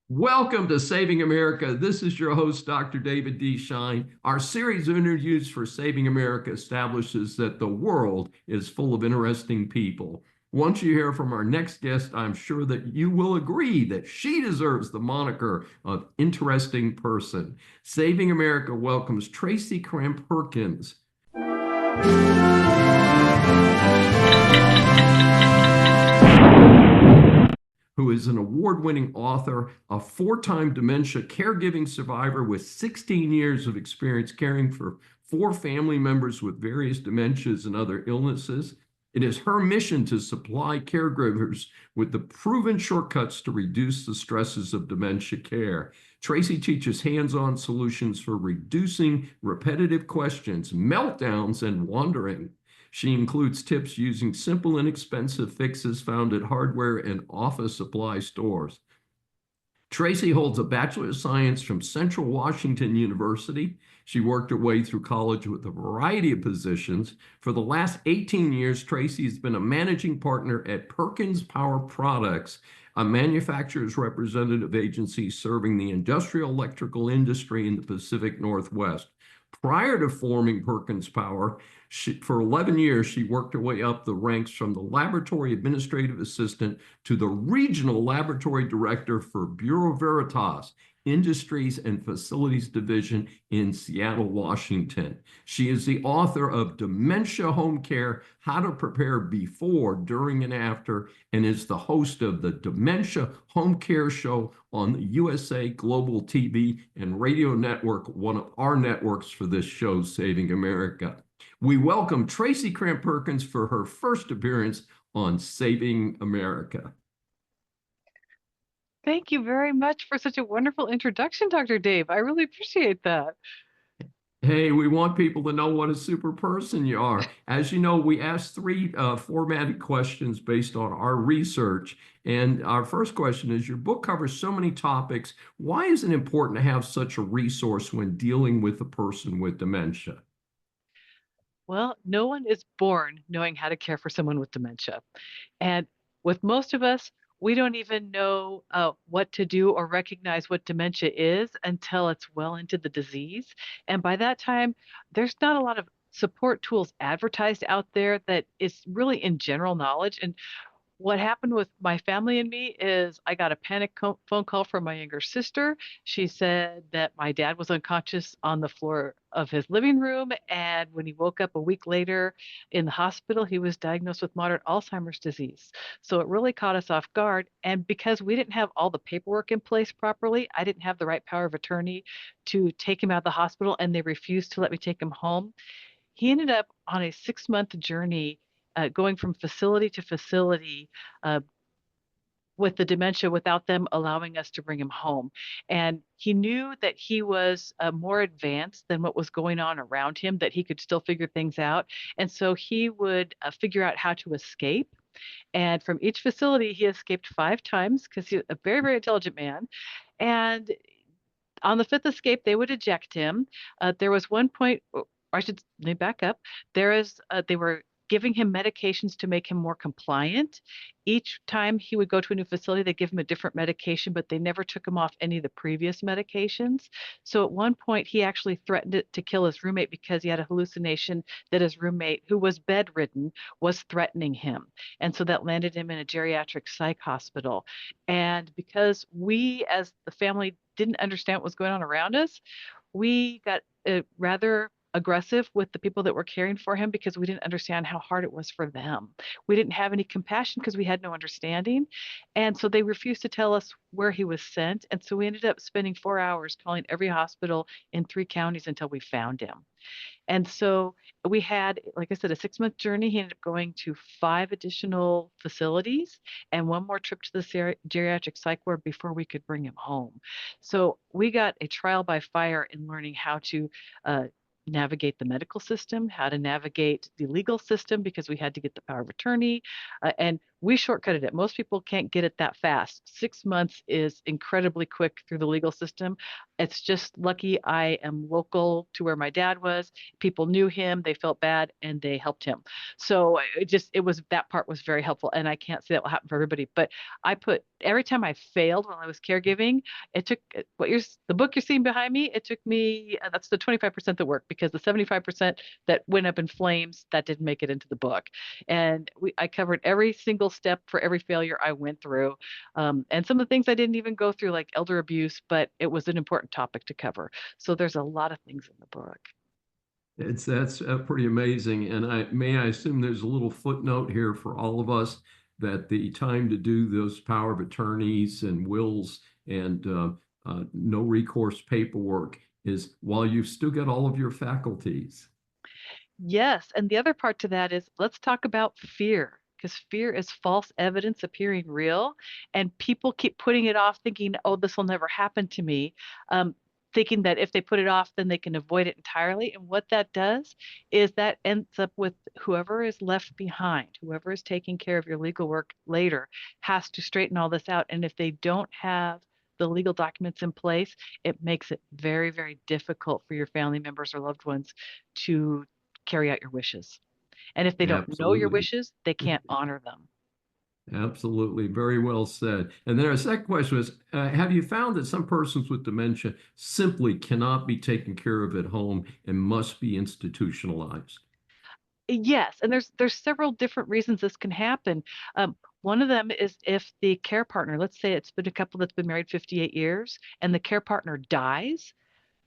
Welcome to Saving America. This is your host, Dr. David D. Schein. Our series of interviews for Saving America establishes that the world is full of interesting people. Once you hear from our next guest, I'm sure that you will agree that she deserves the moniker of interesting person. Saving America welcomes Tracy Cram Perkins. Who is an award-winning author, a four-time dementia caregiving survivor with 16 years of experience caring for four family members with various dementias and other illnesses. It is her mission to supply caregivers with the proven shortcuts to reduce the stresses of dementia care. Tracy teaches hands-on solutions for reducing repetitive questions, meltdowns, and wandering. She includes tips using simple, inexpensive fixes found at hardware and office supply stores. Tracy holds a Bachelor of Science from Central Washington University. She worked her way through college with a variety of positions. For the last 18 years, Tracy has been a managing partner at Perkins Power Products, a manufacturer's representative agency serving the industrial electrical industry in the Pacific Northwest. Prior to forming Perkins Power, for 11 years, she worked her way up the ranks from the laboratory administrative assistant to the regional laboratory director for Bureau Veritas Industries and Facilities Division in Seattle, Washington. She is the author of Dementia Home Care, How to Prepare Before, During, and After, and is the host of the Dementia Home Care Show on the USA Global TV and Radio Network, one of our networks for this show, Saving America. We welcome Tracy Cram Perkins for her first appearance on Saving America. Thank you very much for such a wonderful introduction, Dr. Dave. I really appreciate that. Hey, we want people to know what a super person you are. As you know, we asked three formatted questions based on our research. And our first question is, your book covers so many topics. Why is it important to have such a resource when dealing with a person with dementia? Well, no one is born knowing how to care for someone with dementia. And with most of us, we don't even know what to do or recognize what dementia is until it's well into the disease. And by that time, there's not a lot of support tools advertised out there that is really in general knowledge. And what happened with my family and me is I got a phone call from my younger sister. She said that my dad was unconscious on the floor of his living room. And when he woke up a week later in the hospital, he was diagnosed with moderate Alzheimer's disease. So it really caught us off guard. And because we didn't have all the paperwork in place properly, I didn't have the right power of attorney to take him out of the hospital, and they refused to let me take him home. He ended up on a 6-month journey, going from facility to facility, uh, with the dementia without them allowing us to bring him home. And he knew that he was more advanced than what was going on around him, that he could still figure things out. And so he would figure out how to escape. And from each facility, he escaped 5 times because he's a very, very intelligent man. And on the fifth escape, they would eject him. There was one point, or I should let me back up. They were giving him medications to make him more compliant. Each time he would go to a new facility, they give him a different medication, but they never took him off any of the previous medications. So at one point, he actually threatened to kill his roommate because he had a hallucination that his roommate, who was bedridden, was threatening him. And so that landed him in a geriatric psych hospital. And because we, as the family, didn't understand what was going on around us, we got rather aggressive with the people that were caring for him because we didn't understand how hard it was for them. We didn't have any compassion because we had no understanding. And so they refused to tell us where he was sent. And so we ended up spending 4 hours calling every hospital in 3 counties until we found him. And so we had, like I said, a 6-month journey. He ended up going to 5 additional facilities and one more trip to the geriatric psych ward before we could bring him home. So we got a trial by fire in learning how to navigate the medical system, how to navigate the legal system because we had to get the power of attorney. And We shortcutted it. Most people can't get it that fast. 6 months is incredibly quick through the legal system. It's just lucky I am local to where my dad was. People knew him, they felt bad, and they helped him. So it was that part was very helpful. And I can't say that will happen for everybody, but I put every time I failed while I was caregiving, it took the book you're seeing behind me. It took me, that's the 25% that worked, because the 75% that went up in flames, that didn't make it into the book. And I covered every single step for every failure I went through. And some of the things I didn't even go through, like elder abuse, but it was an important topic to cover. So there's a lot of things in the book. That's pretty amazing. And I assume there's a little footnote here for all of us that the time to do those power of attorneys and wills and no recourse paperwork is while you've still got all of your faculties. Yes. And the other part to that is, let's talk about fear, because fear is false evidence appearing real. And people keep putting it off, thinking, oh, this will never happen to me. Thinking that if they put it off, then they can avoid it entirely. And what that does is that ends up with whoever is left behind, whoever is taking care of your legal work later, has to straighten all this out. And if they don't have the legal documents in place, it makes it very, very difficult for your family members or loved ones to carry out your wishes. And if they don't know your Absolutely. wishes, they can't honor them. Absolutely. Very well said. And then our second question was, have you found that some persons with dementia simply cannot be taken care of at home and must be institutionalized? Yes, and there's several different reasons this can happen. One of them is if the care partner, let's say it's been a couple that's been married 58 years, and the care partner dies,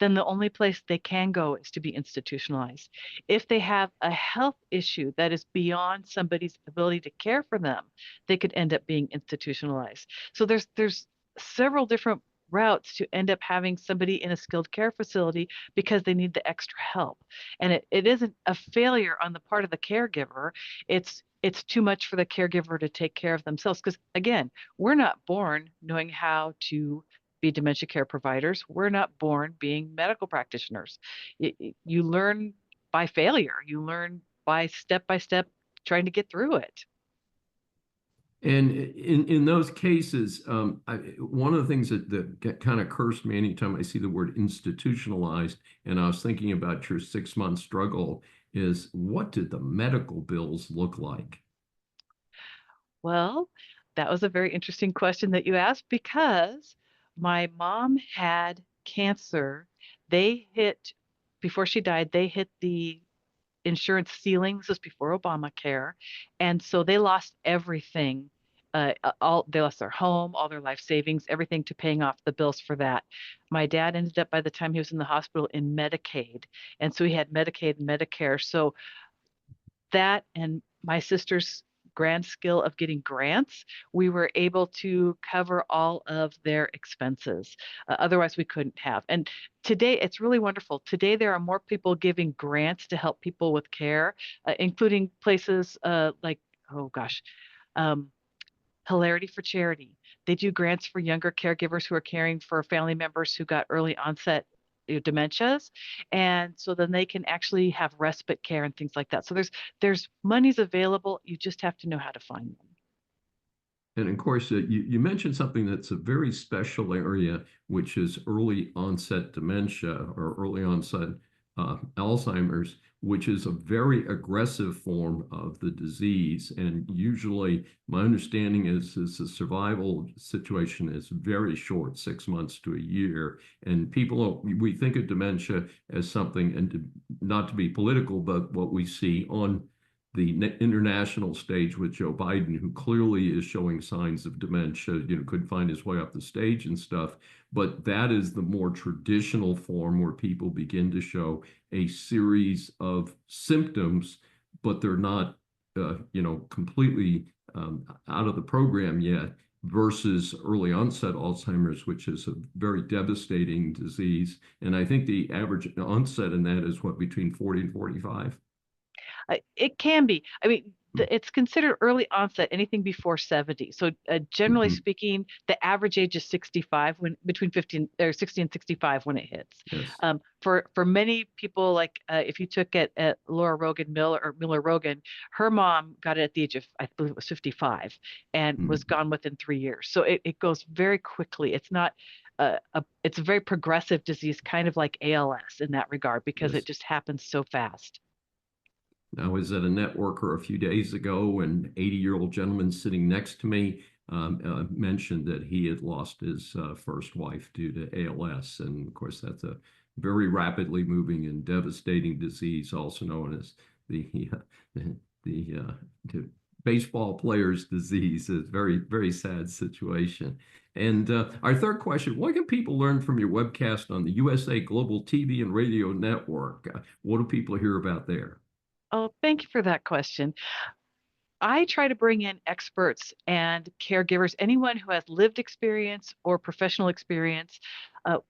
then the only place they can go is to be institutionalized. If they have a health issue that is beyond somebody's ability to care for them, they could end up being institutionalized. So there's several different routes to end up having somebody in a skilled care facility because they need the extra help. And it isn't a failure on the part of the caregiver. It's too much for the caregiver to take care of themselves. Because again, we're not born knowing how to be dementia care providers. We're not born being medical practitioners. You learn by failure. You learn by step trying to get through it. And in those cases, one of the things that kind of cursed me anytime I see the word institutionalized, and I was thinking about your 6 month struggle, is what did the medical bills look like? Well, that was a very interesting question that you asked, because my mom had cancer. They hit, before she died, they hit the insurance ceilings. This was before Obamacare. And so they lost everything. All they lost their home, all their life savings, everything, to paying off the bills for that. My dad ended up, by the time he was in the hospital, in Medicaid. And so he had Medicaid and Medicare. So that, and my sister's grand skill of getting grants, we were able to cover all of their expenses. Otherwise, we couldn't have. And today, it's really wonderful. Today, there are more people giving grants to help people with care, including places like, oh gosh, um, Hilarity for Charity. They do grants for younger caregivers who are caring for family members who got early onset dementias, and so then they can actually have respite care and things like that. So there's monies available. You just have to know how to find them. And of course, you mentioned something that's a very special area, which is early onset dementia or early onset Alzheimer's, which is a very aggressive form of the disease. And usually, my understanding is the survival situation is very short, 6 months to a year. And we think of dementia as something, and not to be political, but what we see on the international stage with Joe Biden, who clearly is showing signs of dementia, couldn't find his way up the stage and stuff. But that is the more traditional form where people begin to show a series of symptoms, but they're not, completely out of the program yet, versus early onset Alzheimer's, which is a very devastating disease. And I think the average onset in that is what, between 40 and 45? It can be. I mean, it's considered early onset, anything before 70. So generally Mhm. speaking, the average age is 65, when between 50 or 60 and 65 when it hits. Yes. For many people, like if you took it at Laura Rogan Miller or Miller Rogan, her mom got it at the age of, I believe it was 55, and was Mhm. gone within 3 years. So it goes very quickly. It's not it's a very progressive disease, kind of like ALS in that regard, because it Yes. just happens so fast. I was at a networker a few days ago, and 80-year-old gentleman sitting next to me mentioned that he had lost his first wife due to ALS. And of course, that's a very rapidly moving and devastating disease, also known as the the baseball player's disease. It's a very, very sad situation. And our third question, what can people learn from your webcast on the USA Global TV and Radio Network? What do people hear about there? Oh, thank you for that question. I try to bring in experts and caregivers, anyone who has lived experience or professional experience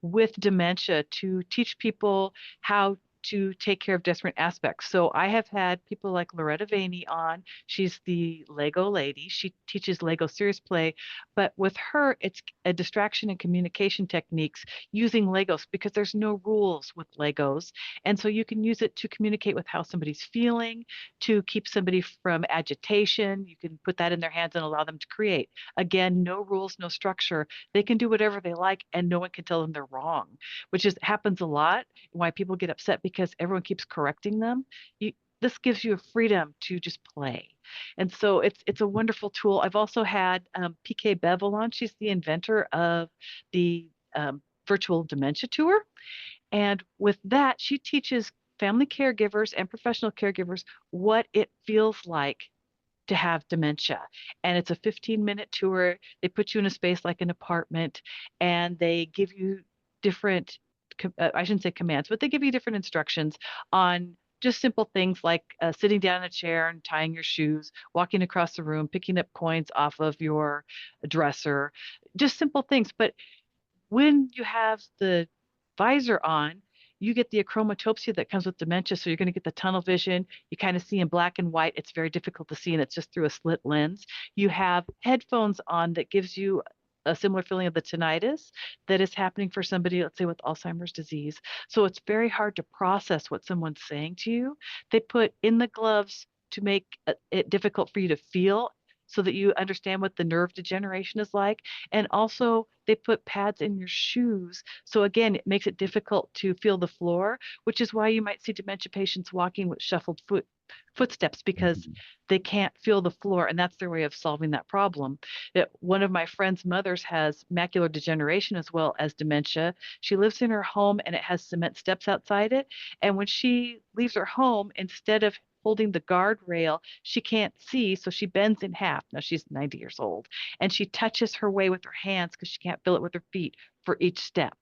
with dementia, to teach people how to take care of different aspects. So I have had people like Loretta Vaney on. She's the Lego lady. She teaches Lego serious play, but with her, it's a distraction and communication techniques using Legos, because there's no rules with Legos. And so you can use it to communicate with how somebody's feeling, to keep somebody from agitation. You can put that in their hands and allow them to create. Again, no rules, no structure. They can do whatever they like, and no one can tell them they're wrong, which is happens a lot. Why people get upset, because everyone keeps correcting them. You, this gives you a freedom to just play. And so it's a wonderful tool. I've also had PK Bevel on. She's the inventor of the virtual dementia tour. And with that, she teaches family caregivers and professional caregivers what it feels like to have dementia. And it's a 15-minute tour. They put you in a space like an apartment, and they give you different, I shouldn't say commands, but they give you different instructions on just simple things like sitting down in a chair and tying your shoes, walking across the room, picking up coins off of your dresser, just simple things. But when you have the visor on, you get the achromatopsia that comes with dementia. So you're going to get the tunnel vision. You kind of see in black and white. It's very difficult to see, and it's just through a slit lens. You have headphones on that gives you a similar feeling of the tinnitus that is happening for somebody, let's say, with Alzheimer's disease. So it's very hard to process what someone's saying to you. They put in the gloves to make it difficult for you to feel, so that you understand what the nerve degeneration is like. And also, they put pads in your shoes. So again, it makes it difficult to feel the floor, which is why you might see dementia patients walking with shuffled footsteps, because Mhm. they can't feel the floor, and that's their way of solving that problem. One of my friend's mothers has macular degeneration as well as dementia. She lives in her home, and it has cement steps outside it. And when she leaves her home, instead of holding the guardrail, she can't see, so she bends in half. Now she's 90 years old, and she touches her way with her hands because she can't feel it with her feet for each step.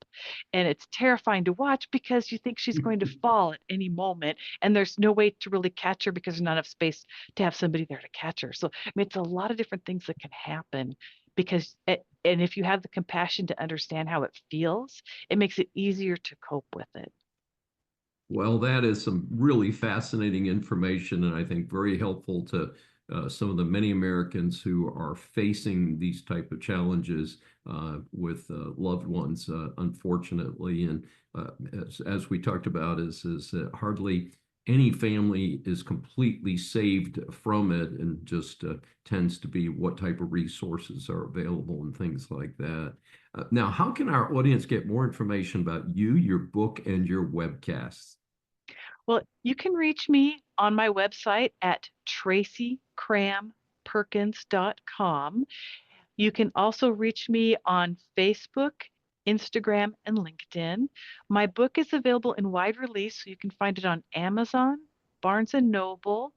And it's terrifying to watch, because you think she's going to fall at any moment, and there's no way to really catch her because there's not enough space to have somebody there to catch her. So, I mean, it's a lot of different things that can happen, because and if you have the compassion to understand how it feels, it makes it easier to cope with it. Well, that is some really fascinating information, and I think very helpful to some of the many Americans who are facing these type of challenges with loved ones, unfortunately. And as we talked about, is hardly any family is completely saved from it, and just tends to be what type of resources are available and things like that. Now, how can our audience get more information about you, your book, and your webcasts? Well, you can reach me on my website at tracycramperkins.com. You can also reach me on Facebook, Instagram, and LinkedIn. My book is available in wide release, so you can find it on Amazon, Barnes& and Noble,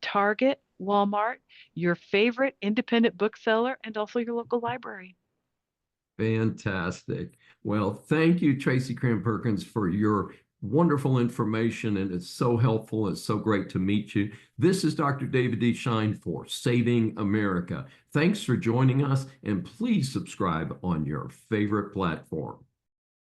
Target, Walmart, your favorite independent bookseller, and also your local library. Fantastic. Well, thank you, Tracy Cram Perkins, for your wonderful information. And it's so helpful. It's so great to meet you. This is Dr. David D. Schein for Saving America. Thanks for joining us, and please subscribe on your favorite platform.